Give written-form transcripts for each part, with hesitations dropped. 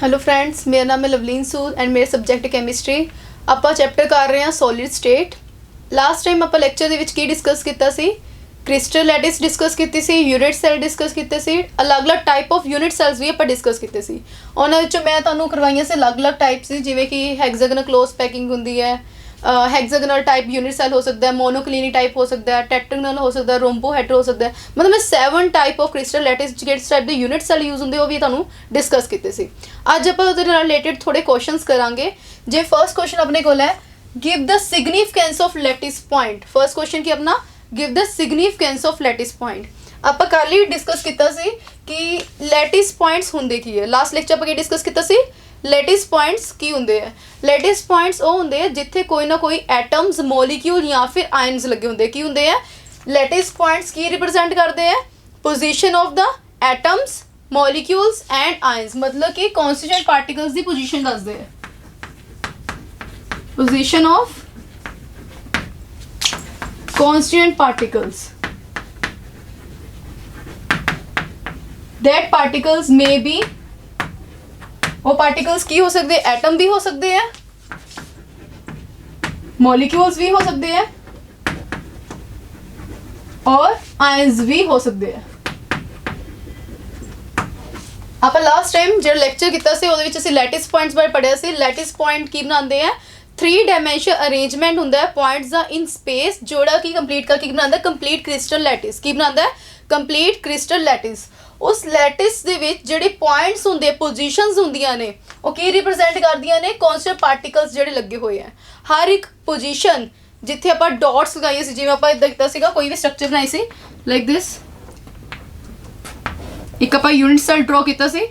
Hello friends, मेरा नाम है लवलीन सूद एंड मेरे सब्जेक्ट कैमिस्ट्री। ਆਪਾਂ ਚੈप्टर कर रहे हैं सॉलिड स्टेट। लास्ट टाइम ਆਪਾਂ ਲੈਕਚਰ ਦੇ ਵਿੱਚ ਕੀ ਡਿਸਕਸ ਕੀਤਾ ਸੀ? ਕ੍ਰਿਸਟਲ ਲੈਟਿਸ ਡਿਸਕਸ ਕੀਤੀ ਸੀ, ਯੂਨਿਟ ਸੈੱਲ ਡਿਸਕਸ ਕੀਤੇ ਸੀ, ਅਲੱਗ-ਅਲੱਗ ਟਾਈਪ ਆਫ ਯੂਨਿਟ ਸੈੱਲਸ ਵੀ ਆਪਾਂ ਡਿਸਕਸ ਕੀਤੇ ਸੀ। ਉਹਨਾਂ ਵਿੱਚੋਂ ਮੈਂ ਤੁਹਾਨੂੰ ਕਰਵਾਈਆਂ ਸੀ ਅਲੱਗ-ਅਲੱਗ ਟਾਈਪ ਸੀ, ਜਿਵੇਂ ਕਿ ਹੈਗਜ਼ਾਗਨਲ ਕਲੋਜ਼ ਪੈਕਿੰਗ ਹੁੰਦੀ ਹੈ, ਹੈਗਜ਼ਾਗਨਲ टाइप यूनिट सैल हो सकता है, मोनोक्लिनिक टाइप हो सकता है, टेट्रागनल हो सकता है, रोम्बोहेड्रा हो सकता है। मतलब मैं 7 टाइप ऑफ क्रिस्टल लैटिस किस टाइप के यूनिट सैल यूज होंगे वो भी तुहानू डिस्कस किए सी। अज आप रिलेटेड थोड़े क्वेश्चंस करांगे। जे फर्स्ट क्वेश्चन अपने को है give the significance of lattice point. First question की अपना give the significance of lattice point. आप कल ही डिस्कस किया सी कि लैटिस पॉइंट्स होंगे की है। लास्ट लेक्चर आप डिस्कस किया सी लैटिस पॉइंट्स की होंगे है। लैटिस पॉइंट्स वो होंगे जिथे कोई ना कोई एटम्स मॉलिक्यूल या फिर आयन्स लगे होंगे। की होंगे है लैटिस पॉइंट्स की रिप्रजेंट करते हैं? Position of the atoms molecules and ions, मतलब कि कॉन्स्टिट्यूएंट पार्टिकल्स की पोजीशन दसदे हैं। Position of constituent particles, that particles may be, वो पार्टिकल्स की हो सकते हैं, एटम भी हो सकते हैं, मॉलिक्यूल्स भी हो सकते हैं और आयंस भी हो सकते हैं। आप लास्ट टाइम जो लैक्चर किया से ਉਹਦੇ ਵਿੱਚ ਅਸੀਂ लैटिस पॉइंट्स बारे पढ़िया सी। लैटिस पॉइंट की बनाते हैं 3 डायमेंशन अरेंजमेंट होंगे है पॉइंट्स का इन स्पेस, जोड़ा की कंप्लीट करके बनाता है कंप्लीट क्रिस्टल लैटिस। की बनाता है कंप्लीट क्रिस्टल लैटिस। उस लैटिस दे विच जिहड़े पॉइंट्स होंगे, पोजीशंस होंदियां ने, वो की रिप्रजेंट करदियां ने? कॉन्स्टेंट पार्टिकल्स जिहड़े लगे हुए हैं। हर एक पोजीशन जिथे आप डॉट्स लगाई सी, जिवें आप इदां कीता सीगा, कोई भी स्ट्रक्चर बनाई सी लाइक दिस, एक आप यूनिट सैल ड्रॉ किया सी।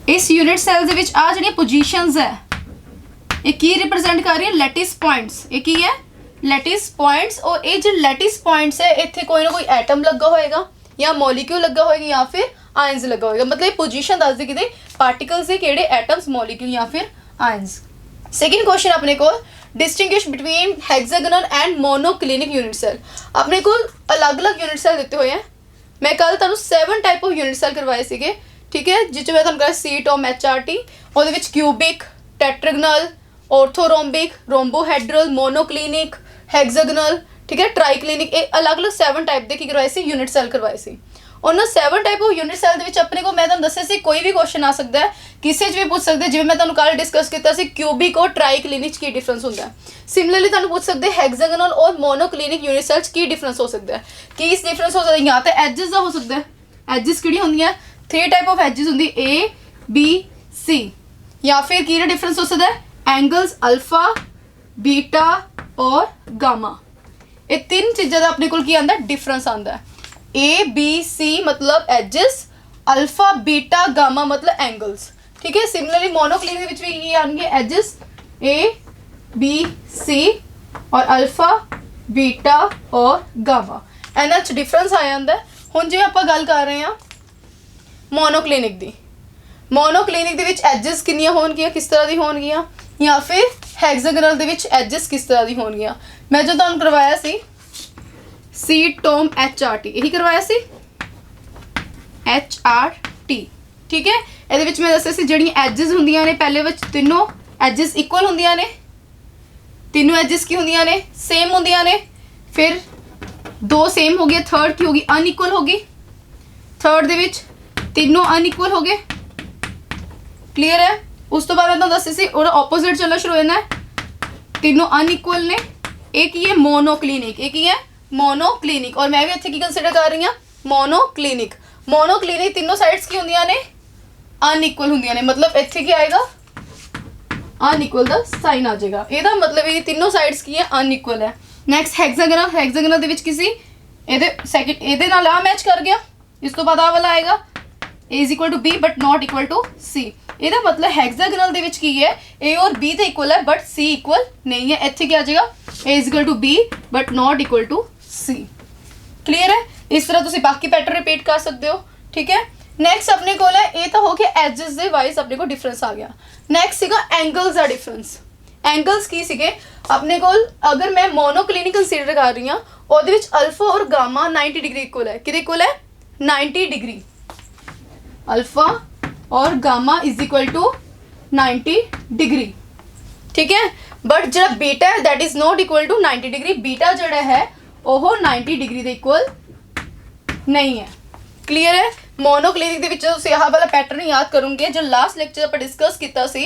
इस यूनिट सैल दे विच आ जिहड़ियां पोजीशंस है ये की रिप्रजेंट कर रही है? Lattice points. ये की है? Lattice points. और ये जो लैटिस पॉइंट्स है इत्थे कोई ना कोई एटम लगा होएगा या मॉलिक्यूल लगा होएगा या फिर आयंस लगा होएगा। मतलब ये पोजीशन दस दी कि पार्टिकल्स के किहड़े एटम्स, मॉलिक्यूल या फिर आयंस। सेकंड क्वेश्चन अपने को distinguish between hexagonal and monoclinic unit cell. अपने को अलग अलग यूनिट सैल दिते हुए हैं। मैं कल तुहानू 7 टाइप ऑफ यूनिट सैल करवाए सीगे, ठीक है, जिस मैं तुहानू कहा सीटोम HRT, ਉਹਦੇ ਵਿੱਚ cubic, tetragonal, orthorhombic, rhombohedral, monoclinic, hexagonal, ठीक है, ट्राइक्लिनिक, ये अलग अलग 7 टाइप के करवाए सी यूनिट सैल करवाए सी। उन्होंने 7 टाइप ऑफ यूनिट सैल के अपने को मैं तुहानू दस्सिया सी कोई भी क्वेश्चन आ सकता है, किसी भी पूछ सकते, जिवें मैं तुहानू कल डिस्कस किया सी क्यूबिक और ट्राइक्लिनिक की डिफरेंस होंदा है। सिमिलरली तुहानू पूछ सकते हेक्सागोनल और मोनोक्लिनिक यूनिट सैल की डिफरेंस हो सकता है। की डिफरेंस हो सकता है? या तो एजिस का हो सकता है। एजिस किहड़ी होंदियां? 3 टाइप ऑफ एजिस होंदी, A, B, C। या फिर की डिफरेंस हो सकता है? एंगल्स अल्फा, बीटा और गामा। ये 3 चीज़ों का अपने को आंदा डिफरेंस आंदा है। A, B, C मतलब एजिस, अल्फा, बीटा, गामा मतलब एंगल्स, ठीक है। सिमिलरली मोनोक्लिनिक भी ये आएंगे एजिस A, B, C और अल्फा, बीटा और गामा। इन्हां च डिफरेंस आ जाता है। हुण जिवें आपां गल कर रहे हैं मोनोक्लिनिक दी, मोनोक्लिनिक दे विच एजिस कितनियां होणगियां, किस तरह दी होणगियां, या फिर हेक्सागोनल दे विच एजिस किस तरह दी होणगियां। मैं जो तुहानू करवाया सी सीटोम HRT, यही करवाया सी HRT, ठीक है। ਇਹਦੇ ਵਿੱਚ मैं दस्सिया सी ਜਿਹੜੀਆਂ एजिस ਹੁੰਦੀਆਂ ਨੇ, ਪਹਿਲੇ ਵਿੱਚ ਤਿੰਨੋਂ एजिस इक्वल ਹੁੰਦੀਆਂ ने, तीनों एजिस की ਹੁੰਦੀਆਂ ने सेम ਹੁੰਦੀਆਂ ने, फिर 2 सेम हो गए, थर्ड की होगी अनइक्वल होगी, थर्ड ਦੇ ਵਿੱਚ तीनों अनइक्वल हो गए। क्लीयर है? उस तो बाद मैं दस्सिया सी और ऑपोजिट चलना शुरू होना है, तीनों अनइक्वल ने। एक ही है मोनोक्लिनिक, एक ही है मोनोक्लिनिक, और मैं भी इत्थे की कंसीडर कर रही हूँ मोनोक्लिनिक। मोनोक्लिनिक तीनों साइड्स की होंदियां ने अनइक्वल होंदियां ने, मतलब इत्थे की आएगा अनइक्वल दा साइन आ जाएगा। ਇਹਦਾ मतलब ये तीनों साइड्स की है अनइक्वल है। नैक्सट हेक्सागोनल, हेक्सागोनल ਦੇ ਵਿੱਚ किसी ਇਹਦੇ ਸੈਕਿੰਡ ਇਹਦੇ ਨਾਲ ਆ मैच कर गया, इस तो बाद आ वाला आएगा A is equal to B but not equal to C। ਇਹਦਾ मतलब हेक्सागोनल ਦੇ ਵਿੱਚ ਕੀ है A और B ਦੇ इक्वल है बट C इक्वल नहीं है। ਇੱਥੇ ਕੀ आ जाएगा A is equal to B but not equal to C। Clear है? इस तरह तुम बाकी पैटर्न रिपीट कर सकते हो, ठीक है। नैक्सट अपने को है ये तो हो गया एजिस के वाइज अपने को डिफरेंस आ गया। नैक्सट सीगा एंगल्स का डिफरेंस। एंगल्स की सीगे अपने को, अगर मैं मोनोक्लिनिक कंसीडर कर रही हूँ वो अल्फा और गामा 90 डिग्री इक्वल है। कि इक्वल है 90 डिग्री। अल्फा और gamma is equal to 90 degree, ठीक है। बट जो बीटा है that is not equal to 90 degree, beta जो है वो 90 डिग्री के इक्वल नहीं है। क्लीयर है। मोनोक्लिनिक ਦੇ ਵਿੱਚ ਤੁਸੀਂ ਆਹ ਵਾਲਾ ਪੈਟਰਨ ਯਾਦ ਕਰੋਗੇ, ਜੋ ਲਾਸਟ ਲੈਕਚਰ ਆਪਾਂ ਡਿਸਕਸ ਕੀਤਾ ਸੀ,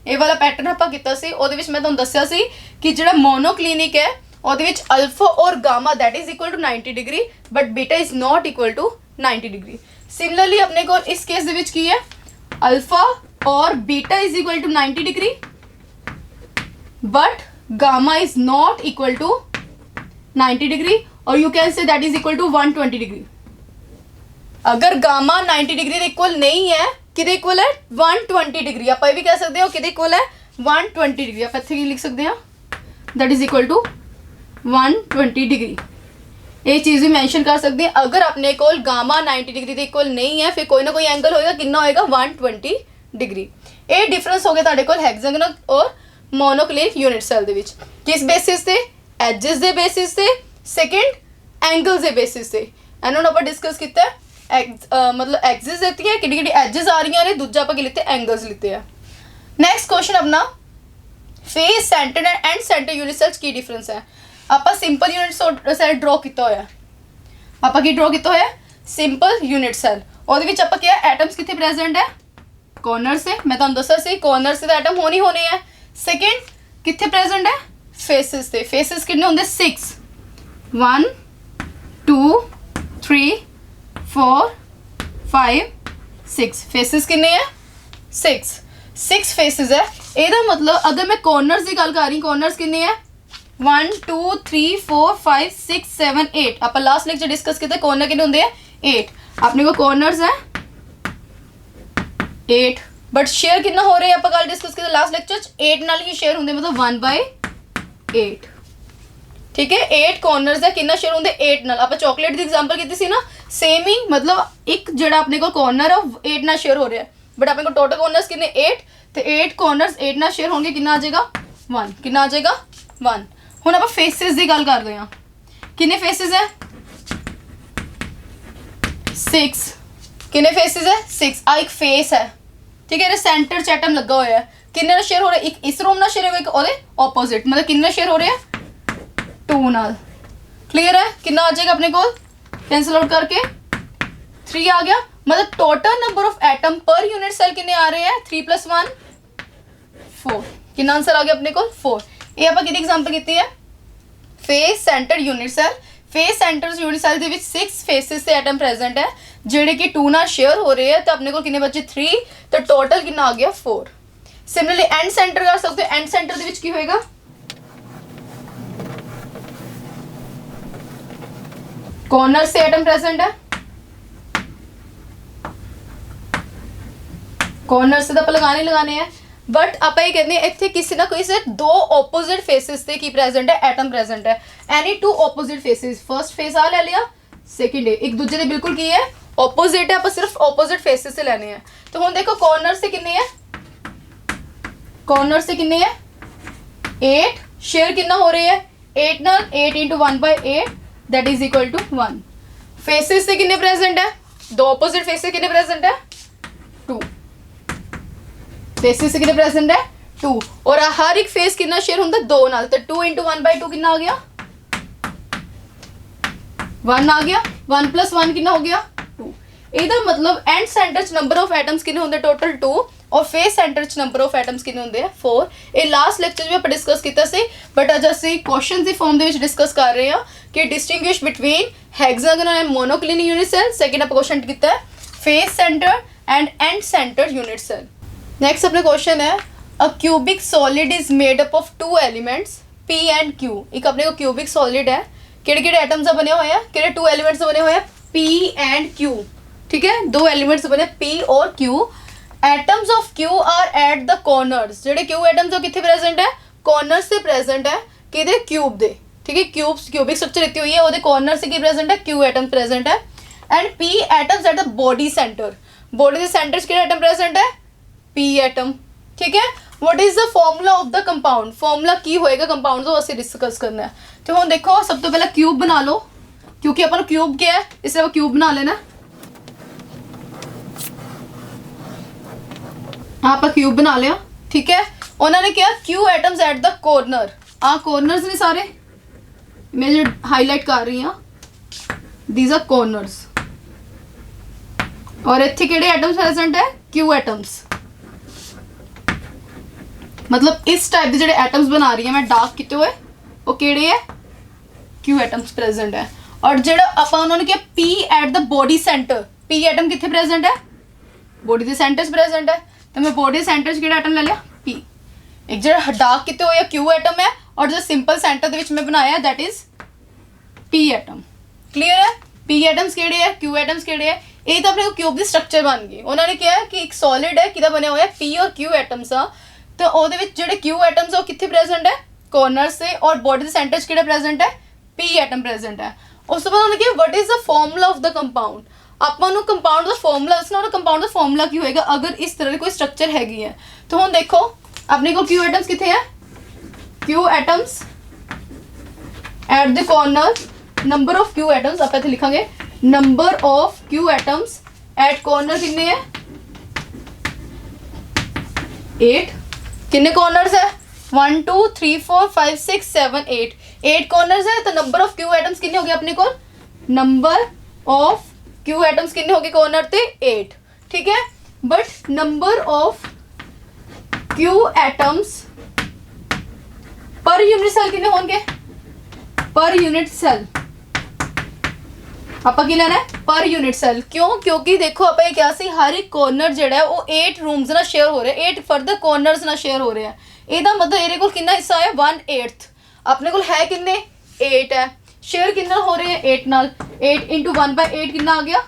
ਇਹ ਵਾਲਾ ਪੈਟਰਨ ਆਪਾਂ ਕੀਤਾ ਸੀ, ਉਹਦੇ ਵਿੱਚ ਮੈਂ ਤੁਹਾਨੂੰ ਦੱਸਿਆ ਸੀ ਕਿ ਜਿਹੜਾ ਮੋਨੋਕਲਿਨਿਕ ਹੈ ਉਹਦੇ ਵਿੱਚ ਅਲਫਾ ਔਰ gamma that is equal to 90 degree but beta is not equal to 90 degree. Similarly अपने को इस केस ਦੇ ਵਿੱਚ ਕੀ ਹੈ, अल्फा और beta is equal to 90 degree but gamma is not equal to 90 degree और you can say that is equal to 120 degree. अगर gamma 90 degree के इक्वल नहीं है, किदे इक्वल है 120 डिग्री, आप ये भी कह सकते हो किदे इक्वल है 120 डिग्री, आप इत्थे लिख सकते हैं that is equal to 120 degree. ये चीज़ भी मैंशन कर सकते हैं। अगर अपने को गामा 90 डिग्री के इक्वल नहीं है फिर कोई ना कोई एंगल होएगा, कितना होएगा 120 डिग्री। ये डिफरेंस हो गया तुहाडे कोल हेक्सागोनल और मोनोक्लिनिक यूनिट सेल दे विच। किस बेसिस से, एजेस दे बेसिस से, सेकंड एंगल्स दे बेसिस से। इन्होंने आप डिस्कस किया मतलब एक्सिस देती है कि एजेस आ रही हैं, दूजा आप लिते एंगल्स लिते हैं। नैक्सट क्वेश्चन अपना face centre and centre unit cells की डिफरेंस है। आप सिंपल यूनिट सेल ड्रॉ किया होया, आप की ड्रॉ किया होया सिंपल यूनिट सेल, और आप क्या एटम्स कितने प्रेजेंट है कॉर्नर से, मैं तुहानू दस्सिया सी कॉर्नर से तो एटम होने होने हैं। सेकंड कितने प्रेजेंट है फेसिस से, फेसिस कितने होंगे 6, 1 2 3 4 5 6 फेसिस कितने हैं 6 फेसिस है। ਇਹਦਾ मतलब अगर मैं कॉर्नर्स की गल कर रही, कॉर्नर्स कितने हैं 1 2 3 4 5 6 7 8। आप लास्ट लेक्चर डिस्कस किया कॉर्नर कितने होंगे 8, अपने को कॉर्नर्स है 8 बट शेयर कितना हो रहे हैं, आप गल डिस्कस किया लास्ट लेक्चर 8 नाल ही शेयर होंगे, मतलब 1/8, ठीक है। 8 कॉर्नर्स है, कितना शेयर होंगे 8 नाल। आप चॉकलेट की एग्जांपल की सी ना, सेम ही मतलब एक जो अपने को कॉर्नर है 8 नाल शेयर हो रहा है, बट अपने को टोटल कॉर्नर्स कितने 8, तो 8 कॉर्नर्स 8 नाल शेयर होंगे, कितना आ जाएगा 1, कितना आ जाएगा 1। हुण आप फेसिस की गल करते हैं, कितने फेसिस है 6, कितने फेसिस है 6। आ एक फेस है, ठीक है, सेंटर च एटम लगा हुआ है, कितने शेयर हो रहा है, एक इस रूम ना शेयर हो, एक और ऑपोजिट, मतलब कितने शेयर हो रहे हैं 2 नाल। क्लियर है। कितना आ जाएगा अपने को कैंसिल आउट करके 3 आ गया, मतलब total number of atom per unit cell कितने आ रहे हैं 3 + 1 4। कितना आंसर आ गया अपने को 4। ये आप कितनी एग्जांपल की है face centre unit cell. Face centre unit cell के 6 फेसिस से एटम प्रेजेंट है जेडे कि 2 नाल शेयर हो रहे हैं, तो अपने को कितने बचे 3, तो टोटल कितना आ गया 4। सिमिलरली एंड सेंटर कर सकते हो, एंड सेंटर के विच की होएगा कॉर्नर से एटम प्रेजेंट है, कॉर्नर से तो आप लगाने लगाने हैं, बट आप ये कहते हैं इतने किसी ना कोई से 2 ऑपोजिट फेसिस से की प्रेजेंट है एटम प्रेजेंट है, any 2 opposite faces, first face आ ले लिया, सेकंड है एक दूसरे बिल्कुल की है ऑपोजिट है, आप सिर्फ ऑपोजिट फेसिस से लेने हैं। तो हम देखो कॉर्नर से कितने हैं, कॉर्नर से कितने हैं 8, शेयर कितना हो रही है 8 नाल, 8 × 1/8 that is equal to 1। Faces से कितने प्रेजेंट है 2 ऑपोजिट फेसिस कितने प्रेजेंट है 2, फेसिस से कितने प्रेजेंट है 2, और हर एक फेस कितना शेयर होता 2 नाल, तो 2 × 1/2 कितना आ गया 1 आ गया, 1 + 1 कितना हो गया 2। ਇਹਦਾ मतलब एंड सेंटर च नंबर ऑफ एटम्स कितने होंगे टोटल 2, और फेस सेंटर च नंबर ऑफ एटम्स कितने होंगे 4। ये लास्ट लेक्चर में आप डिस्कस किया सी, बट अज असी क्वेश्चन की फॉर्म के डिस्कस कर रहे हैं कि distinguish between hexagonal and monoclinic unit cell. Second आप क्वेश्चन किया face centre and centre unit cell. Next अपने क्वेश्चन है a cubic solid is made up of 2 elements P and Q। एक अपने को क्यूबिक सॉलिड है, किहड़े एटम्स से बने हुए हैं, किहड़े 2 एलिमेंट्स से बने हुए हैं P एंड Q, ठीक है, 2 एलिमेंट्स बने P और Q। Atoms of Q are at the corners, जेडे Q एटम्स कितने प्रेजेंट है कॉर्नर से प्रेजेंट है कि क्यूब दे, ठीक है, क्यूबिक स्ट्रक्चर इतनी हुई है, वो कॉर्नर से की प्रेजेंट है Q एटम प्रेजेंट है। And P atoms at the body centre, body के सेंटर किहड़े एटम प्रेजेंट है P एटम, ठीक है। What is the formula of the compound, formula की होएगा कंपाउंड को असं डिस्कस करना है। तो हम देखो सब तो पहले क्यूब बना लो, क्योंकि अपन क्यूब क्या है इसलिए क्यूब बना लेना। आप क्यूब बना लिया, ठीक है। उन्होंने क्या Q atoms at the corner, आ कॉर्नर्स ने सारे मैं जो हाईलाइट कर रही हाँ दीज आर कॉर्नर्स, और इत्थे किहड़े एटम्स प्रेजेंट है क्यू एटम्स, मतलब इस टाइप के जो एटम्स बना रही है मैं डार्क किए हुए वो किहड़े है क्यू एटम्स प्रेजेंट है। और जो आप उन्होंने क्या P at the body centre, P atom कितने प्रेजेंट है बॉडी के सेंटर च प्रेजेंट है, तो मैं बॉडी सेंटर च किहड़ा एटम ले लिया पी। एक जो डार्क किए हुए क्यू एटम है और जो सिंपल सेंटर दे विच मैं बनाया that is P atom. Clear है, पी एटम्स किहड़े है क्यू एटम्स किहड़े है, ये तो अपने क्यूब की स्ट्रक्चर बन गई। उन्होंने क्या है कि एक सॉलिड है कि बनया हुआ है पी और क्यू एटम्स आ, तो ਉਹਦੇ ਵਿੱਚ ਜਿਹੜੇ क्यू एटम्स ਉਹ ਕਿੱਥੇ प्रेजेंट है कॉर्नर से, और बॉडी ਦੇ सेंटर 'ਚ ਕਿਹੜਾ प्रेजेंट है पी एटम प्रेजेंट है। ਉਸ ਤੋਂ ਬਾਅਦ ਉਹਨੇ ਕਿਹਾ what is the formula of the compound, ਆਪਾਂ ਨੂੰ कंपाउंड ਦਾ फार्मूला ਦੱਸਣਾ, ਉਹਦਾ कंपाउंड ਦਾ फार्मूला ਕੀ ਹੋਏਗਾ अगर इस तरह ਦੀ ਕੋਈ स्ट्रक्चर हैगी है। तो ਹੁਣ देखो अपने को क्यू एटम्स कितने है Q atoms at the corner, number of Q atoms आप इत्थे लिखांगे number of Q atoms at corner कितने है 8, कितने कॉर्नर्स है 1 2 3 4 5 6 7 8 कॉर्नर्स है, तो नंबर ऑफ क्यू एटम्स कितने हो गए अपने को, नंबर ऑफ क्यू एटम्स कितने हो गए कॉर्नर ते 8, ठीक है। But number of Q atoms per unit cell कितने होंगे पर यूनिट सेल, ਆਪਾਂ ਕੀ ਲੈਣਾ ਹੈ पर यूनिट सेल, क्यों क्योंकि देखो ਆਪਾਂ ਇਹ ਕਿਹਾ ਸੀ ਹਰ ਇੱਕ ਕॉर्नर ਜਿਹੜਾ ਹੈ ਉਹ 8 ਰੂਮਸ ਨਾਲ ਸ਼ੇਅਰ ਹੋ ਰਿਹਾ, 8 ਫਰਦਰ ਕॉर्नर्स ਨਾਲ ਸ਼ੇਅਰ ਹੋ ਰਿਹਾ। ਇਹਦਾ ਮਤਲਬ ਇਹਦੇ ਕੋਲ ਕਿੰਨਾ ਹਿੱਸਾ ਹੈ 1/8, ਆਪਣੇ ਕੋਲ ਹੈ ਕਿੰਨੇ 8 ਹੈ, ਸ਼ੇਅਰ ਕਿੰਨਾ ਹੋ ਰਿਹਾ ਹੈ 8 ਨਾਲ, 8 × 1/8 ਕਿੰਨਾ ਆ ਗਿਆ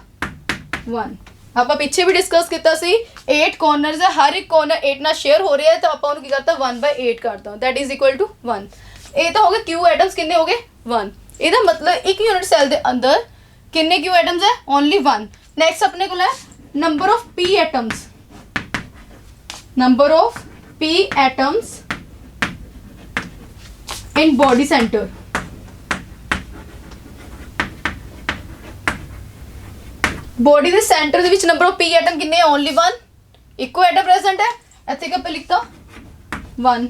1। ਆਪਾਂ ਪਿੱਛੇ ਵੀ ਡਿਸਕਸ ਕੀਤਾ ਸੀ 8 ਕॉर्नर्स ਹੈ, ਹਰ ਇੱਕ ਕॉर्नर 8 ਨਾਲ ਸ਼ੇਅਰ ਹੋ ਰਿਹਾ ਹੈ, ਤਾਂ ਆਪਾਂ ਉਹਨੂੰ ਕੀ ਕਰਤਾ 1/8 ਕਰਤਾ, दैट इज इक्वल टू 1। ਇਹ ਤਾਂ ਹੋ ਗਏ क्यू एटम्स कितने हो गए 1, ਇਹਦਾ ਮਤਲਬ ਇੱਕ यूनिट सेल ਦੇ अंदर कितने क्यू एटम्स है ओनली 1। नेक्स्ट अपने को है number of P atoms, number of P atoms in body centre, body के सेंटर के नंबर ऑफ पी एटम कितने ओनली 1, इको एटम प्रेजेंट है इत्थे कि पे लिखता 1,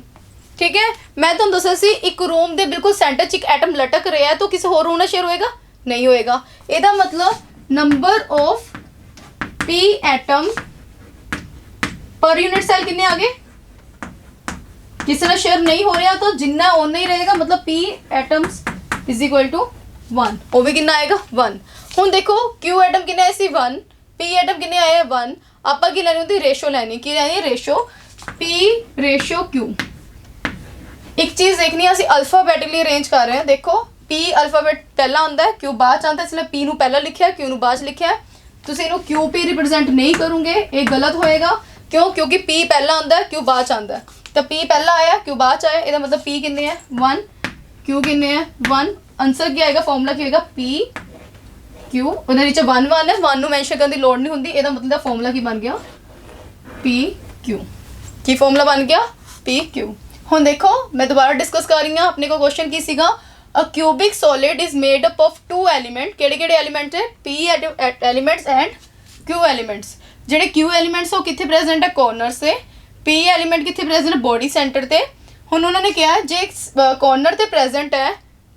ठीक है। मैं तुहानू दस्सिया सी एक रूम के बिल्कुल सेंटर च एक एटम लटक रहा है तो किसी होर रूम नाल शेयर होएगा नहीं होएगा, ਇਹਦਾ मतलब number of P atom per unit cell कितने आ गए, किसी ने शेयर नहीं हो रहा तो जिन्ना ओना ही रहेगा, मतलब P atoms is equal to 1, वो भी कितना आएगा 1। हुण देखो क्यू एटम कितने आए सी 1, पी एटम कितने आए 1, आपां की लैनी होंदी रेशो लैनी, की लैनी रेशो पी रेशो क्यू। एक चीज़ देखनी है असीं अल्फाबेटिकली अरेंज कर रहे हैं, देखो पी अल्फाबेट पहला आता है क्यू बाद आता है, इसलिए पी नू पहला लिखा क्यू नू बाद लिखा है, तुसीं इहनूं क्यू पी रिप्रजेंट नहीं करोगे ये गलत होएगा, क्यों क्योंकि पी पहला आता है क्यू बाद आता है, तो पी पहला आया क्यू बाद आया, इसका मतलब पी कितने है 1, क्यू कितने है 1, आंसर क्या आएगा फॉर्मूला क्या होगा पी क्यू, उहदे नीचे 1 1 है, 1 नू मैंशन करने की लोड़ नहीं होंदी, इसका मतलब फॉर्मूला की बन गया पी क्यू, की फॉर्मूला बन गया पी क्यू। हुण देखो मैं दोबारा डिस्कस कर रही हूँ, अपने को क्वेश्चन की सीगा A cubic solid is made up of 2 element, केड़े-केड़े एलिमेंट है P elements and Q elements. जेडे Q एलिमेंट्स वो कितने प्रेजेंट है कॉर्नर से, P एलिमेंट कितने प्रेजेंट है बॉडी सेंटर ते। हुण उन्होंने क्या है जे कॉर्नर ते प्रेजेंट है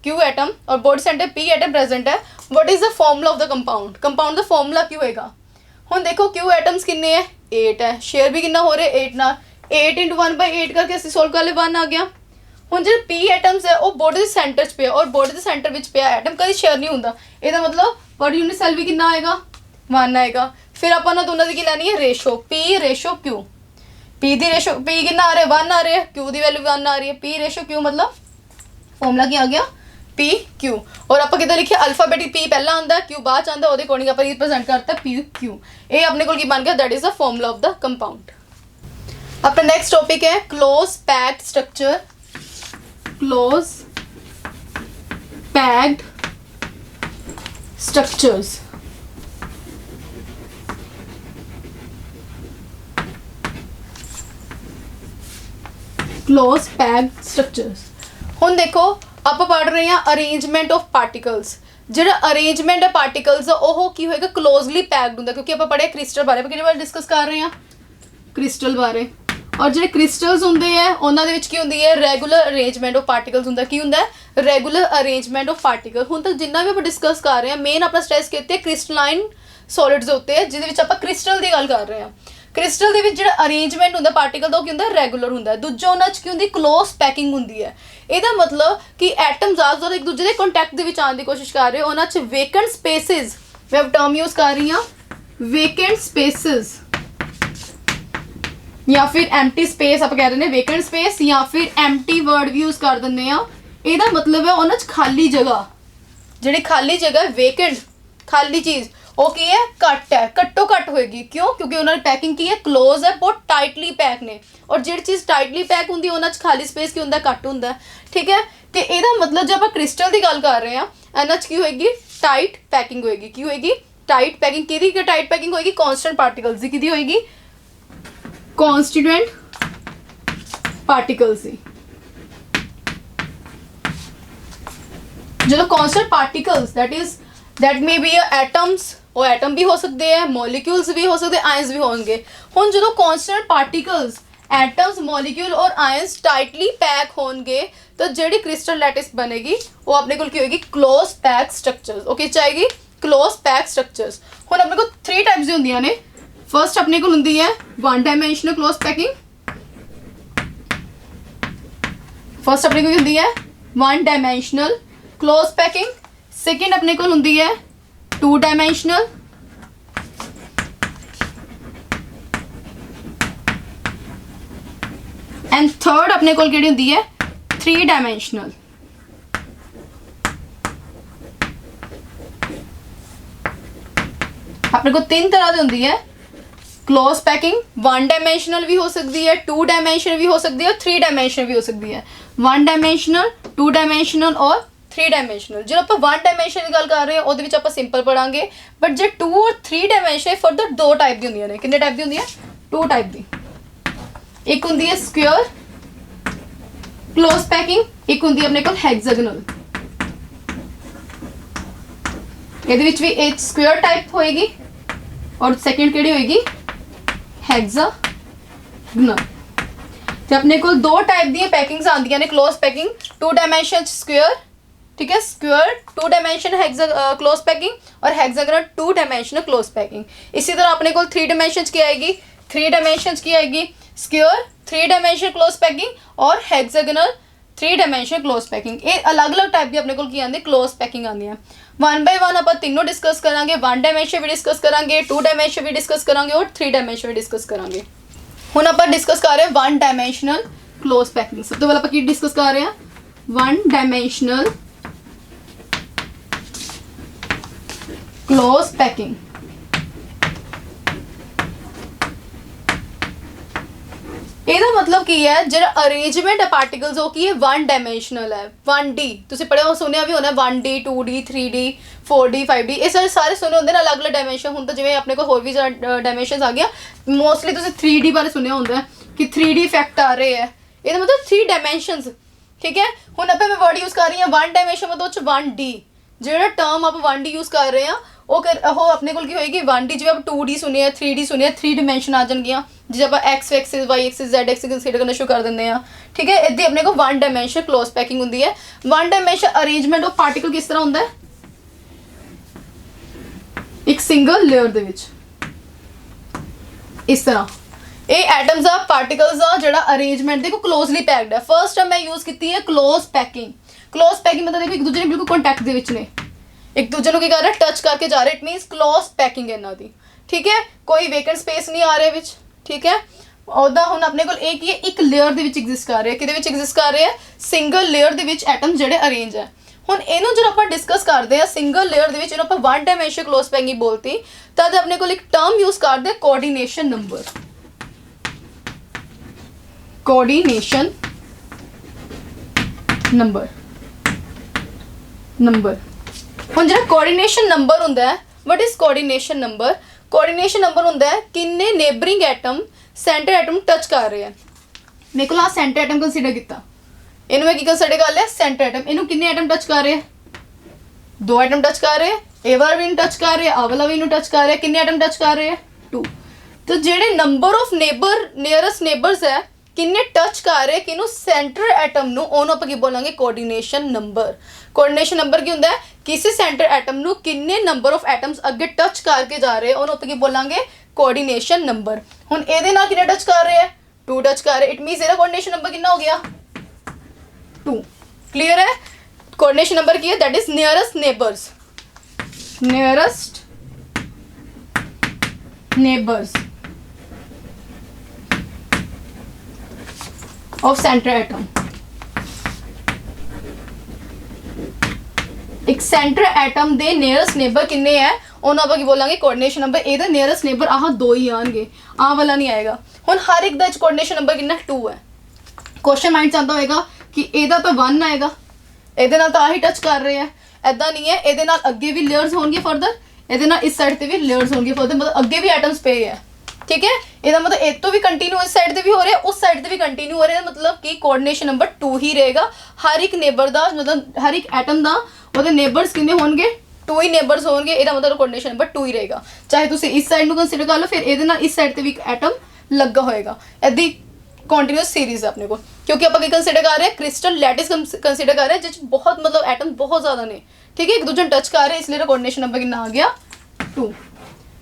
Q एटम और body centre P atom present है, what is the formula of the compound, compound दा फॉर्मूला की होएगा। हुण देखो Q एटम्स कितने है 8 है, शेयर भी कितना हो रहा है 8 नाल, 8 × 1/8 करके असं सोल्व कर ले 1 आ गया। ਹੁਣ ਜਿਹੜੇ पी एटम्स है वो बॉडी के सेंटर 'ਚ ਪਿਆ और बॉडी के सेंटर ਵਿੱਚ ਪਿਆ एटम कभी शेयर नहीं ਹੁੰਦਾ, ਇਹਦਾ मतलब पर यूनिट सेल भी कितना आएगा 1 आएगा। फिर ਆਪਾਂ ਨੇ ਦੋਨਾਂ ਦੀ ਕੀ ਲੈਣੀ ਹੈ ratio P ratio Q, P ਦੀ रेशो P कितना आ रहा है 1 आ रहा है, Q ਦੀ वैल्यू 1 आ रही है, P रेशो Q मतलब फॉर्मूला क्या आ गया P Q। और ਆਪਾਂ ਕਿਦਾਂ ਲਿਖਿਆ अल्फाबेटिक P पहला आंदा Q बाद आंदा, ਉਹਦੇ ਅਕੋਰਡਿੰਗ ਆਪਾਂ ਰਿਪਰੈਜ਼ੈਂਟ ਕਰਤਾ P Q, ਇਹ ਆਪਣੇ ਕੋਲ ਕੀ ਬਣ ਗਿਆ that is the formula of the compound. अपना नेक्स्ट टॉपिक है close packed structure, close packed structures। close packed structures। हुण देखो आप पढ़ रहे हैं अरेंजमेंट ऑफ पार्टिकल्स, जो अरेंजमेंट है पार्टिकल्स वो की होएगा क्लोजली पैक्ड होंगे, क्योंकि आप पढ़े क्रिस्टल बारे में कितनी बार डिस्कस कर रहे हैं क्रिस्टल बारे। और जो क्रिस्टल्स होंगे है उन्होंने की होंगी है रेगूलर अरेंजमेंट ऑफ पार्टिकल्स होंगे की होंगे रेगूलर अरेंजमेंट ऑफ पार्टिकल। हुण तक जिन्ना भी आप डिस्कस कर रहे हैं मेन अपना स्ट्रेस कितने क्रिस्टलाइन सॉलिड्स होते हैं जिहदे विच आपां क्रिस्टल की गल कर रहे हैं। क्रिस्टल दे विच जिहड़ा अरेंजमेंट होंदा पार्टिकल दा ओह की होंदा रेगूलर होंदा। दूजा उन्हां च की होंदी क्लोज पैकिंग होंदी है। इहदा मतलब कि एटम्स आज एक दूजे के कॉन्टैक्ट दे विच आने की कोशिश कर रहे हो उन्हां च वेकेंट स्पेसिस मैं टर्म यूज़ कर रही हाँ वेकेंट स्पेसिस या फिर एम्प्टी स्पेस आप कह रहे हैं वेकेंट स्पेस या फिर एम्प्टी वर्ड भी यूज़ कर देंगे हाँ। ਇਹਦਾ मतलब है उन्हां च खाली जगह जिहड़ी खाली जगह वेकेंट खाली चीज़ वो की है घट है घट्टो घट होएगी। क्यों क्योंकि उन्होंने पैकिंग की है क्लोज है बहुत टाइटली पैक ने और जिहड़ी चीज़ टाइटली पैक होंगी उन्हां च खाली स्पेस की होंदा घट होंदा ठीक है। तो ਇਹਦਾ मतलब जब आप क्रिस्टल की गल कर रहे हैं इन्हां च की होएगी टाइट पैकिंग होएगी की होएगी टाइट पैकिंग किहदी टाइट पैकिंग होएगी कॉन्स्टेंट पार्टिकल्स की किहदी होएगी कॉन्स्टिट्यूएंट पार्टिकल्स की। जो constant particles that may be atoms वो एटम भी हो सकते हैं मॉलिक्यूल्स भी हो सकते हैं आयंस भी होंगे। हुण जो कॉन्स्टेंट पार्टिकल्स एटम्स मॉलिक्यूल और आयंस टाइटली पैक होंगे तो जिहड़ी क्रिस्टल लैटिस बनेगी वो अपने को होगी क्लोज पैक स्ट्रक्चर्स। ओके चाहेगी क्लोज पैक स्ट्रक्चर्स। हुण अपने को 3 टाइप्स दी होंदियां ने। फर्स्ट अपने को होंदी है one dimensional close packing. First अपने को होंदी है one dimensional close packing. Second अपने को होंदी है 2 डायमेंशनल एंड थर्ड अपने को केड़ी होंदी है 3 डायमेंशनल। अपने को 3 तरह की होंदी है क्लोज पैकिंग। 1 डायमेंशनल भी हो सकती है 2 डायमेंशनल भी हो सकती है और 3 डायमेंशनल भी हो सकती है। 1 डायमेंशनल 2 डायमेंशनल और 3 डायमेंशनल। जो आप 1 डायमेंशन की गल कर रहे हैं वो आप सिंपल पढ़ांगे बट जो 2 और 3 डायमेंशन फर्दर 2 टाइप की होंदियां ने। कितने टाइप की होंदी है 2 टाइप की। एक होंदी है स्क्वायर क्लोज पैकिंग एक होंदी है अपने को हेक्सागोनल। ਇਹਦੇ ਵਿੱਚ भी एक स्क्वायर टाइप होएगी और सेकंड केड़ी होएगी हेक्सागोनल। तो अपने को 2 टाइप दी पैकिंग्स आंदियां ने क्लोज पैकिंग 2 डायमेंशन स्क्वायर ठीक है स्क्वायर 2 डायमेंशन क्लोज पैकिंग और हेक्सागोनल 2 डायमेंशनल क्लोज पैकिंग। इसी तरह अपने को 3 डायमेंशन की आएगी 3 डायमेंशन की आएगी स्क्वायर 3 डायमेंशन क्लोज पैकिंग और हेक्सागोनल 3 डायमेंशन क्लोज पैकिंग। ये अलग अलग टाइप की अपने को आती क्लोज पैकिंग आती है। 1 बाय 1 आप तीनों डिस्कस करांगे 1 डायमेंशन भी डिस्कस करांगे 2 डायमेंशन भी डिस्कस करांगे और 3 डायमेंशन भी डिस्कस करांगे। हुण आप डिस्कस कर रहे हैं 1 डायमेंशनल क्लोज पैकिंग। सब तो पहले आप डिस्कस कर रहे हैं 1 डायमेंशनल क्लोज पैकिंग। ਇਹਦਾ मतलब की है जो अरेंजमेंट है पार्टिकल्स वो की है 1 डायमेंशनल है 1D तुसीं पढ़िया सुनिया भी होना 1D 2D 3D 4D 5D ये सारे सुने होंगे ना अलग अलग डायमेंशन। हुण तो जिवें अपने को होर भी डायमेंशन आ गया मोस्टली तुसीं 3D बारे सुनिया होंगे कि 3D इफेक्ट आ रहे हैं। ये मतलब 3 डायमेंशनस ठीक है। हुण आप मैं वर्ड यूज़ कर रही हूँ 1 डायमेंशन मतलब 1D जो टर्म आप 1D यूज़ कर रहे हैं वो अपने को होएगी 1D। जिवें आप 2D सुने 3D सुने 3 डायमेंशन आ जाएगी जिसे आप X axis Y axis Z axis consider करना शुरू कर देंगे हैं ठीक है। इतनी अपने को 1 डायमेंशन क्लोज पैकिंग होंगी है। 1 डायमेंशन अरेंजमेंट ऑफ पार्टिकल किस तरह होंदा है एक सिंगल लेयर दे विच इस तरह ये एटम्स आ पार्टिकल्स आ जिहड़ा अरेंजमेंट देखो क्लोजली पैक्ड है। फर्स्ट टाइम मैं यूज़ की है क्लोज पैकिंग। क्लोज पैकिंग मतलब देखो एक दूसरे बिल्कुल कॉन्टैक्ट दे विच ने एक दूसरे को कर रहे टच करके जा रहे इट मीनस क्लोज पैकिंग है इन्हां दी ठीक है। कोई वेकेंट स्पेस नहीं आ रहे विच ठीक है। ਉਹਦਾ ਹੁਣ ਆਪਣੇ ਕੋਲ ਇਹ ਕੀ ਹੈ ਇੱਕ ਲੇਅਰ ਦੇ ਵਿੱਚ ਐਗਜ਼ਿਸਟ ਕਰ ਰਿਹਾ ਕਿਹਦੇ ਵਿੱਚ ਐਗਜ਼ਿਸਟ ਕਰ ਰਿਹਾ ਸਿੰਗਲ ਲੇਅਰ ਦੇ ਵਿੱਚ ਐਟਮ ਜਿਹੜੇ ਅਰੇਂਜ ਹੈ। ਹੁਣ ਇਹਨੂੰ ਜਦੋਂ ਆਪਾਂ ਡਿਸਕਸ ਕਰਦੇ ਆ ਸਿੰਗਲ ਲੇਅਰ ਦੇ ਵਿੱਚ ਇਹਨੂੰ ਆਪਾਂ 1 ਡਾਇਮੈਂਸ਼ਨ ਕਲੋਜ਼ ਪੈਕਿੰਗ ਬੋਲਤੀ ਤਦ ਆਪਣੇ ਕੋਲ ਇੱਕ ਟਰਮ ਯੂਜ਼ ਕਰਦੇ ਕੋਆਰਡੀਨੇਸ਼ਨ ਨੰਬਰ। ਕੋਆਰਡੀਨੇਸ਼ਨ ਨੰਬਰ ਹੁਣ ਜਿਹੜਾ ਕੋਆਰਡੀਨੇਸ਼ਨ ਨੰਬਰ ਹੁੰਦਾ ਹੈ what is coordination number. Coordination number होंगे किन्ने neighbouring atom centre atom touch कर रहे हैं। मेरे को सेंटर एटम कंसीडर किया इनू मैं कंसीडर कर लिया सेंटर एटम इनू किन्ने एटम टच कर रहे हैं 2 एटम टच कर रहे हैं ए वाला भी टच कर रहे हैं आ वाला भी टच कर रहे हैं किन्ने एटम टच कर रहे हैं 2 तो ਜਿਹੜੇ number of neighbour nearest neighbours ਹੈ ਕਿੰਨੇ ਟੱਚ ਕਰ ਰਹੇ ਕਿਹਨੂੰ ਸੈਂਟਰ ਐਟਮ ਨੂੰ, ਉਹਨੂੰ ਆਪਾਂ ਕੀ ਬੋਲਾਂਗੇ ਕੋਆਰਡੀਨੇਸ਼ਨ ਨੰਬਰ। ਕੋਆਰਡੀਨੇਸ਼ਨ ਨੰਬਰ ਕੀ ਹੁੰਦਾ ਹੈ ਕਿਸੇ ਸੈਂਟਰ ਐਟਮ ਨੂੰ ਕਿੰਨੇ ਨੰਬਰ ਆਫ ਐਟਮਸ ਅੱਗੇ ਟੱਚ ਕਰਕੇ ਜਾ ਰਹੇ ਉਹਨੂੰ ਆਪਾਂ ਕੀ ਬੋਲਾਂਗੇ ਕੋਆਰਡੀਨੇਸ਼ਨ ਨੰਬਰ। ਹੁਣ ਇਹਦੇ ਨਾਲ ਕਿੰਨੇ ਟੱਚ ਕਰ ਰਹੇ ਹੈ 2 ਟੱਚ ਕਰ ਰਹੇ, ਇਟ ਮੀਨਸ ਇਹਦਾ ਕੋਆਰਡੀਨੇਸ਼ਨ ਨੰਬਰ ਕਿੰਨਾ ਹੋ ਗਿਆ 2। क्लियर है? कोऑर्डिनेशन नंबर की है that is nearest neighbours, nearest neighbours of centre atom. एक सेंटर एटम दे नियरेस्ट नेबर किन्ने है ਉਹਨੂੰ ਆਪਾਂ ਕੀ ਬੋਲਾਂਗੇ ਕੋਆਰਡੀਨੇਸ਼ਨ ਨੰਬਰ। ਇਹਦਾ ਨੀਅਰੈਸਟ ਨੇਬਰ ਆਹ 2 ਹੀ ਆਣਗੇ, ਆਹ ਵਾਲਾ ਨਹੀਂ ਆਏਗਾ। ਹੁਣ ਹਰ ਇੱਕ ਦਾ ਕੋਆਰਡੀਨੇਸ਼ਨ ਨੰਬਰ ਕਿੰਨਾ 2 ਹੈ। क्वेश्चन माइंड ਚ ਆਉਂਦਾ ਹੋਏਗਾ कि ਇਹਦਾ ਤਾਂ 1 ਆਏਗਾ, ਇਹਦੇ ਨਾਲ ਤਾਂ ਆਹੀ ਟੱਚ ਕਰ ਰਹੇ ਆ, ਐਦਾਂ ਨਹੀਂ ਹੈ। ਇਹਦੇ ਨਾਲ ਅੱਗੇ ਵੀ ਲੇਅਰਸ ਹੋਣਗੇ ਫਰਦਰ, ਇਹਦੇ ਨਾਲ ਇਸ ਸਾਈਡ ਤੇ ਵੀ ਲੇਅਰਸ ਹੋਣਗੇ ਫਰਦਰ, मतलब ਅੱਗੇ ਵੀ ਐਟਮਸ ਪਏ ਹੈ। ठीक है, ਇਹਦਾ मतलब ਇਹ ਤੋਂ ਵੀ ਕੰਟੀਨਿਊ ਇਸ ਸਾਈਡ ਤੇ ਵੀ ਹੋ ਰਿਹਾ, ਉਸ ਸਾਈਡ ਤੇ ਵੀ ਕੰਟੀਨਿਊ ਹੋ ਰਿਹਾ, मतलब कि ਕੋਆਰਡੀਨੇਸ਼ਨ ਨੰਬਰ 2 ਹੀ ਰਹੇਗਾ। ਹਰ ਇੱਕ ਨੇਬਰ ਦਾ मतलब ਹਰ ਇੱਕ ਐਟਮ ਦਾ ਉਹਦੇ ਨੇਬਰਸ ਕਿੰਨੇ ਹੋਣਗੇ 2 ਹੀ ਨੇਬਰਸ ਹੋਣਗੇ। ਇਹਦਾ मतलब ਕੋਆਰਡੀਨੇਸ਼ਨ ਨੰਬਰ 2 ਹੀ ਰਹੇਗਾ। ਚਾਹੇ ਤੁਸੀਂ ਇਸ ਸਾਈਡ ਨੂੰ ਕੰਸੀਡਰ ਕਰ ਲਓ, ਫਿਰ ਇਹਦੇ ਨਾਲ ਇਸ ਸਾਈਡ ਤੇ ਵੀ ਇੱਕ ਐਟਮ ਲੱਗਾ ਹੋਏਗਾ। ਐਦੀ ਕੰਟੀਨਿਊਸ सीरीज है अपने को, क्योंकि आप कंसीडर कर रहे हैं क्रिस्टल लैटिस कंसीडर कर रहे हैं जिस बहुत मतलब एटम बहुत ज़्यादा ने। ठीक है, एक दूसरे टच कर रहे हैं, इसलिए कोऑर्डिनेशन नंबर कितना आ गया 2।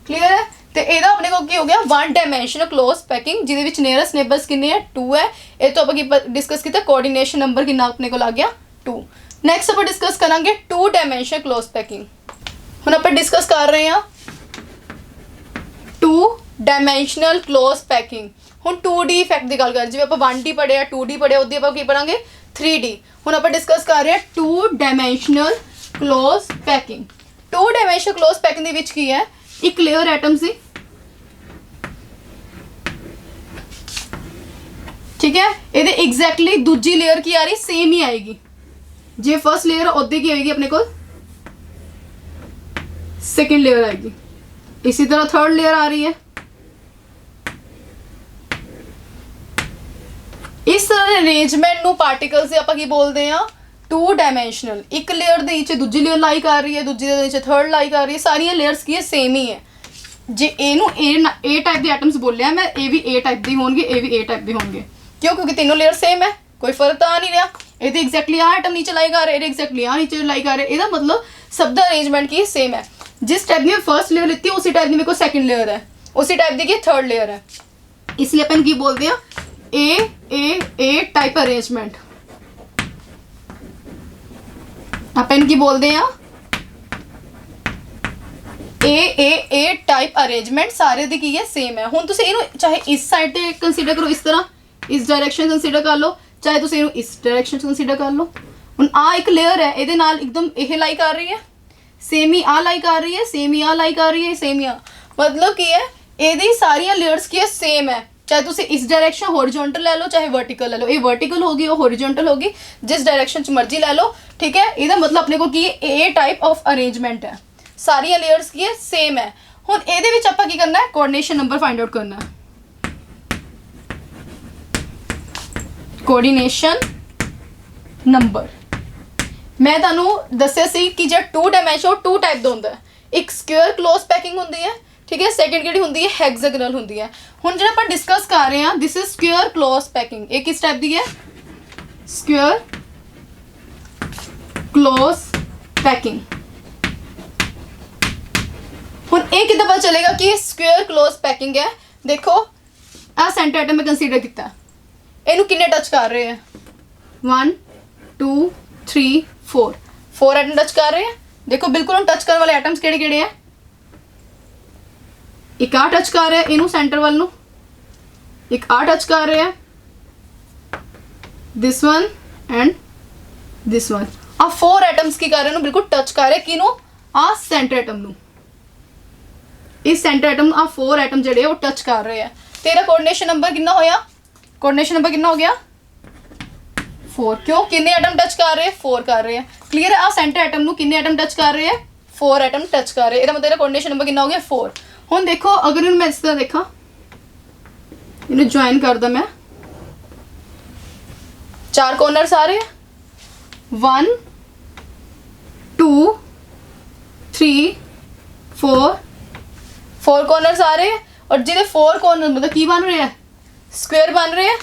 क्लियर है? तो यदा अपने को की हो गया 1 डायमेंशनल क्लोज पैकिंग जिहदे विच नियरेस्ट नेबर्स कितने हैं 2 है। ये तो आप डिस्कस किया कोऑर्डिनेशन नंबर कितना अपने को लग गया 2। नैक्सट आप डिस्कस करांगे 2 डायमेंशनल क्लोज पैकिंग। हुण आप डिस्कस कर रहे हैं 2 डायमेंशनल क्लोज पैकिंग। ਹੁਣ 2D ਇਫੈਕਟ ਦੀ ਗੱਲ ਕਰ, ਜਿਵੇਂ ਆਪਾਂ 1D ਪੜਿਆ 2D ਪੜਿਆ, ਉਹਦੀ ਆਪਾਂ ਕੀ ਪੜਾਂਗੇ 3D। ਹੁਣ ਆਪਾਂ ਡਿਸਕਸ ਕਰ ਰਹੇ ਹਾਂ 2 dimensional close packing. 2 dimensional close packing ਦੇ ਵਿੱਚ ਕੀ ਹੈ ਇੱਕ ਲੇਅਰ ਐਟਮ ਸੀ। ਠੀਕ ਹੈ, ਇਹਦੇ ਐਗਜ਼ੈਕਟਲੀ ਦੂਜੀ ਲੇਅਰ ਕੀ ਆ ਰਹੀ ਸੇਮ ਹੀ ਆਏਗੀ। ਜੇ ਫਰਸਟ ਲੇਅਰ ਉਹਦੇ ਕੀ ਹੋਏਗੀ ਆਪਣੇ ਕੋਲ सेकेंड लेयर आएगी। इसी तरह थर्ड लेयर आ रही है। इस तरह अरेंजमेंट ਨੂੰ ਪਾਰਟੀਕਲਸ ਦੇ ਆਪਾਂ ਕੀ ਬੋਲਦੇ ਆ 2 ਡਾਇਮੈਂਸ਼ਨਲ। ਇੱਕ ਲੇਅਰ ਦੇ ਨੀਚੇ ਦੂਜੀ ਲੇਅਰ ਲਾਈ ਕਰ ਰਹੀ ਹੈ, ਦੂਜੀ ਦੇ ਨੀਚੇ ਥਰਡ ਲਾਈ ਕਰ ਰਹੀ ਹੈ, ਸਾਰੀਆਂ ਲੇਅਰਸ ਕੀ ਹੈ ਸੇਮ ਹੀ ਹੈ। ਜੇ ਇਹਨੂੰ A ਟਾਈਪ ਦੇ ਐਟਮਸ ਬੋਲਿਆ ਮੈਂ, ਇਹ ਵੀ A ਟਾਈਪ ਦੇ ਹੋਣਗੇ, ਇਹ ਵੀ A ਟਾਈਪ ਦੇ ਹੋਣਗੇ। ਕਿਉਂ? ਕਿਉਂਕਿ तीनों लेयर सेम है, कोई फर्क तो आ नहीं रहा। ਇਹਦੇ ਐਗਜ਼ੈਕਟਲੀ ਆ ਆਈਟਮ ਨੀਚੇ ਲਾਈ ਕਰ ਰਹੇ, ਇਹਦੇ ਐਗਜ਼ੈਕਟਲੀ ਆ नीचे लाई कर रहे। ਇਹਦਾ मतलब सब ਦਾ अरेंजमेंट की सेम है। जिस टाइप की फर्स्ट लेयर लेती है उसी टाइप की मेरे को सेकंड लेयर है, उसी टाइप की थर्ड लेयर है। इसलिए अपन की बोलते हैं ए टाइप अरेंजमेंट। अपन की बोलते हैं ए टाइप अरेंजमेंट। सारे दी की है सेम है। हुण तुसीं इहनूं चाहे इस साइड ते कंसीडर करो, इस तरह इस डायरेक्शन कंसीडर कर लो, चाहे तुसीं इहनूं इस डायरेक्शन कंसीडर कर लो। हुण आ एक लेयर है, इहदे नाल एकदम यह लाई कर रही है, सेम ही आ लाई कर रही है, सेम ही आ लाई कर रही है, सेम ही आ, मतलब की है ਇਹਦੀ ਸਾਰੀਆਂ लेयर्स की सेम है। चाहे तुसी इस डायरेक्शन हॉरिजॉन्टल ले लो, चाहे वर्टिकल ले लो। ये वर्टिकल होगी और हॉरिजॉन्टल होगी, जिस डायरेक्शन च मर्जी ले लो। ठीक है, ਇਹਦਾ मतलब अपने को की ए टाइप ऑफ अरेंजमेंट है। सारियां लेयर्स की सेम है। हुण ਇਹਦੇ ਵਿੱਚ ਆਪਾਂ ਕੀ करना है कोऑर्डिनेशन नंबर फाइंड आउट करना है। कोऑर्डिनेशन नंबर मैं ਤੁਹਾਨੂੰ ਦੱਸਿਆ ਸੀ ਕਿ ਜਿਹੜਾ 2 ਡਾਇਮੈਂਸ਼ਨ 2 ਟਾਈਪ ਦਾ ਹੁੰਦਾ ਹੈ। ਇੱਕ ਸਕੁਅਰ ਕਲੋਜ਼ ਪੈਕਿੰਗ ਹੁੰਦੀ ਹੈ, ਠੀਕ ਹੈ। ਸੈਕਿੰਡ ਕਿਹੜੀ ਹੁੰਦੀ ਹੈ ਹੈਗਜ਼ਾਗਨਲ ਹੁੰਦੀ ਹੈ। ਹੁਣ ਜਿਹੜਾ ਆਪਾਂ ਡਿਸਕਸ ਕਰ ਰਹੇ ਹਾਂ this is square close packing. ਇਹ ਕਿਸ ਟਾਈਪ ਦੀ ਹੈ ਸਕੁਅਰ ਕਲੋਜ਼ ਪੈਕਿੰਗ। ਹੁਣ ਇਹ ਕਿੱਦਾਂ ਪਤਾ ਚੱਲੇਗਾ ਕਿ ਇਹ ਸਕੁਅਰ ਕਲੋਜ਼ ਪੈਕਿੰਗ ਹੈ? ਦੇਖੋ ਆ ਸੈਂਟਰ ਆਈਟਮ ਮੈਂ ਕੰਸੀਡਰ ਕੀਤਾ, ਇਹਨੂੰ ਕਿੰਨੇ ਟੱਚ ਕਰ ਰਹੇ ਹੈ 1 2 3 4 एटम टच कर रहे हैं। देखो बिल्कुल हम टच करने वाले एटम्स केड़े केड़े हैं। एक आ टच कर रहे हैं इनू सेंटर वाल नू, एक आ टच कर रहे हैं this one and this one. आ 4 एटम्स की कर रहे हैं बिल्कुल टच कर रहे हैं किनू आ सेंटर एटम नू। इस सेंटर एटम आ 4 एटम जेडे वो टच कर रहे हैं। तेरा कोऑर्डिनेशन नंबर कितना होया? कोऑर्डिनेशन नंबर कितना हो गया 4। क्यों? कितने एटम टच कर रहे हैं 4 कर रहे हैं। क्लियर है? आ सेंटर एटम नू कितने एटम टच कर रहे हैं 4 एटम टच कर रहे हैं। ਇਹਦਾ मतलब कोऑर्डिनेशन नंबर कितना हो गया 4। ਹੁਣ देखो अगर मैं इस तरह देखा इन्हें ज्वाइन कर दा मैं, 4 कॉर्नर्स आ रहे हैं 1 2 3 4 कॉर्नर्स आ रहे हैं। और जिहदे 4 कॉर्नर मतलब की बन रहे हैं, स्क्वेयर बन रहे हैं,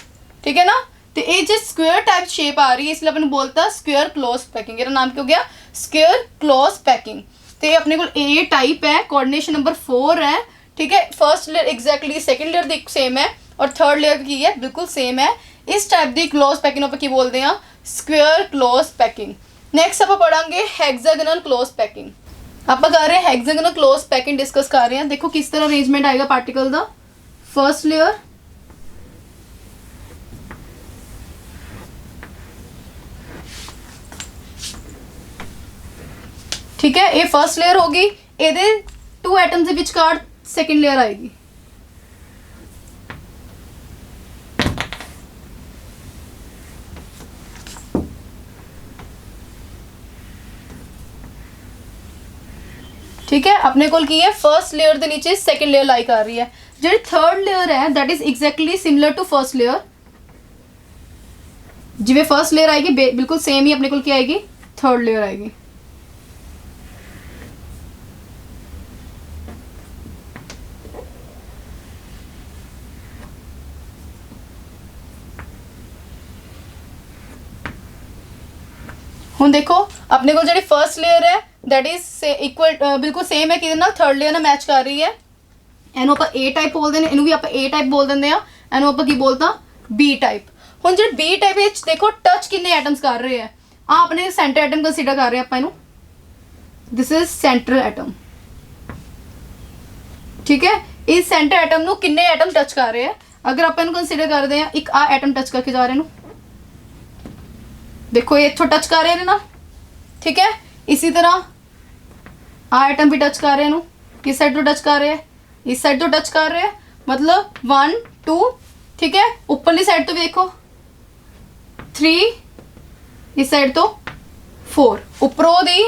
ठीक है ना। तो ये जो स्क्वेयर टाइप शेप आ रही है इसलिए अपन बोलता स्क्वेयर क्लोज पैकिंग। ये नाम क्या हो गया, स्क्वेयर क्लोज पैकिंग। तो ये अपने को ए टाइप है, कोऑर्डिनेशन नंबर 4 है, ठीक है। First layer exactly second layer same है और थर्ड लेयर की है बिल्कुल सेम है। इस टाइप की क्लोज पैकिंग ਆਪਾਂ ਕੀ ਬੋਲਦੇ ਆ, स्क्वेयर क्लोज पैकिंग। नैक्सट ਆਪਾਂ पढ़ांगे ਹੈਗਜ਼ਾਗਨਲ क्लोज पैकिंग। ਆਪਾਂ कर रहे हैं ਹੈਗਜ਼ਾਗਨਲ क्लोज पैकिंग डिस्कस कर रहे हैं। देखो किस तरह अरेंजमेंट आएगा पार्टिकल का। फर्स्ट लेयर, ठीक है, ये फर्स्ट लेयर होगी, ਇਹਦੇ 2 एटम्स ਦੇ ਵਿਚਕਾਰ सेकंड लेयर आएगी। ठीक है, अपने को की है फर्स्ट लेयर के नीचे सेकंड लेयर लाई कर रही है। जी थर्ड लेयर है that is exactly similar to first layer. जिवें फर्स्ट लेयर आएगी बिल्कुल सेम ही अपने को क्या आएगी, थर्ड लेयर आएगी। हुण देखो अपने को जी फर्स्ट लेयर है दैट इज इक्वल बिल्कुल सेम है कि थर्ड लेयर नाल मैच कर रही है। इनू आप ए टाइप बोलते हैं, इनू भी आप ए टाइप बोल देंगे, इनू आप की बोलता बी टाइप। हुण जो बी टाइप देखो टच किन्ने एटम्स कर रहे हैं, अपने सेंटर एटम कंसीडर कर रहे हैं आप, दिस इज सेंटर एटम, ठीक है। इस सेंटर एटम नू किन्ने एटम टच कर रहे हैं, अगर आप कंसीडर करते हैं एक आ एटम टच करके जा रहे हैं, देखो ये इत्थों टच कर रहे हैं ना, ठीक है। इसी तरह आ एटम भी टच कर रहे हैं, किस साइड तो टच कर रहे हैं, इस साइड तो टच कर रहे हैं, मतलब 1 2, ठीक है। ऊपरली साइड तो भी देखो 3, इस साइड तो 4, ऊपरों दी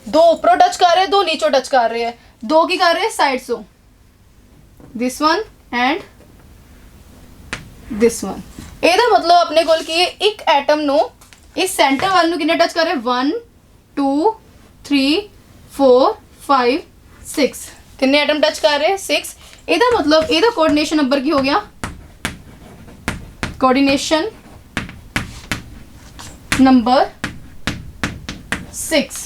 2 ऊपरों टच कर रहे हैं, 2 नीचों टच कर रहे हैं, 2 की कर रहे हैं side so, this one and this one. ਇਹਦਾ मतलब अपने कोल की एक एटम नो इस सेंटर वाल कितने टच कर रहे हैं, 1 2 3 4 5 6, कितने एटम टच कर रहे हैं, 6। ਇਹਦਾ मतलब ਇਹਦਾ कोऑर्डिनेशन नंबर की हो गया, कोऑर्डिनेशन नंबर 6,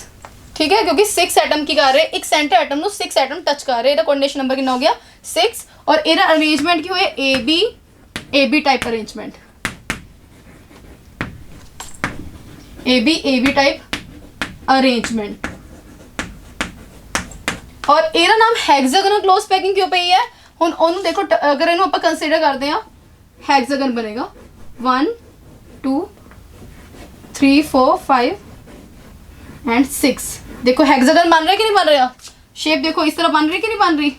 ठीक है, क्योंकि 6 एटम की कर रहे हैं, एक सेंटर एटम नो 6 एटम टच कर रहे हैं। ਇਹਦਾ कोऑर्डिनेशन नंबर कितना हो गया, 6। और ਇਹਦਾ अरेंजमेंट की हुए A B type arrangement, A B type arrangement. और ਇਹਦਾ नाम ਹੈਗਜ਼ਾਗਨਲ क्लोज पैकिंग क्यों पई है, हुण ਉਹਨੂੰ देखो अगर ਇਹਨੂੰ ਆਪਾਂ कंसीडर करते हैं ਹੈਗਜ਼ਾਗਨ बनेगा 1 2 3 4 5 एंड 6। देखो हैग्जागन बन रहा है कि नहीं बन रहा, शेप देखो इस तरह बन रही कि नहीं बन रही।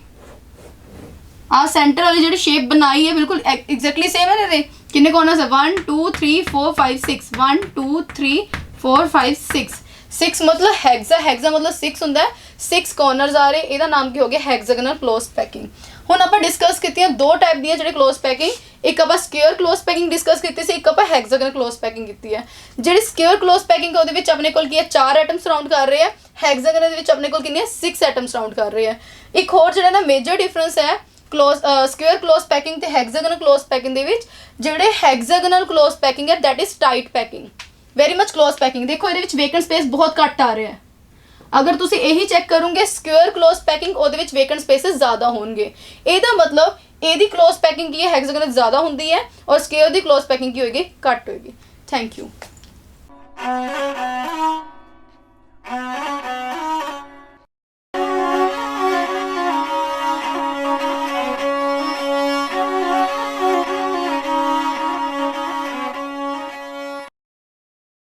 आ सेंटर वाली जी शेप बनाई है बिल्कुल एग्जैक्टली सेम है ना। किन्ने कॉर्नर्स है, 1 2 3 4 5 6, 1 2 3 4 5 6, 6 मतलब हैग्जा मतलब 6 होंगे, 6 कॉर्नर्स आ रहे, ਇਹਦਾ नाम की हो गया हैग्जागनल क्लोज पैकिंग। ਹੁਣ ਆਪਾਂ डिस्कस कीतियां 2 टाइप ਦੀਆਂ ਜਿਹੜੇ क्लोज पैकिंग, एक ਆਪਾਂ स्क्वेयर क्लोज पैकिंग डिस्कस ਕੀਤੀ ਸੀ, ਇੱਕ ਆਪਾਂ हैग्जागनल क्लोज पैकिंग ਕੀਤੀ ਹੈ। ਜਿਹੜੀ स्क्वेयर क्लोज पैकिंग ਉਹਦੇ ਵਿੱਚ ਆਪਣੇ ਕੋਲ ਕੀ ਹੈ 4 ਐਟਮ ਸਰਾਊਂਡ ਕਰ ਰਹੇ ਆ, हैग्जागनल ਦੇ ਵਿੱਚ ਆਪਣੇ ਕੋਲ ਕਿੰਨੇ 6 ਐਟਮ ਸਰਾਊਂਡ ਕਰ ਰਹੇ ਆ। ਇੱਕ ਹੋਰ ਜਿਹੜਾ ਨਾ ਮੇਜਰ ਡਿਫਰੈਂਸ ਹੈ स्क्वेयर क्लोज पैकिंग ते हैग्जागनल क्लोज पैकिंग दे विच, जेड़े हैग्जागनल क्लोज पैकिंग है that is tight packing, very much close packing. देखो ये वेकेंट स्पेस बहुत घट आ रहे हैं, अगर तुसी यही चेक करोगे स्क्वेयर क्लोज पैकिंग ਉਹਦੇ ਵਿੱਚ वेकेंट स्पेसेस ज़्यादा होंगे। ਇਹਦਾ मतलब ਇਹਦੀ क्लोज पैकिंग की है हैग्जागनल ज़्यादा होंगी है और स्क्वेयर की क्लोज पैकिंग की होगी घट होगी। Thank you.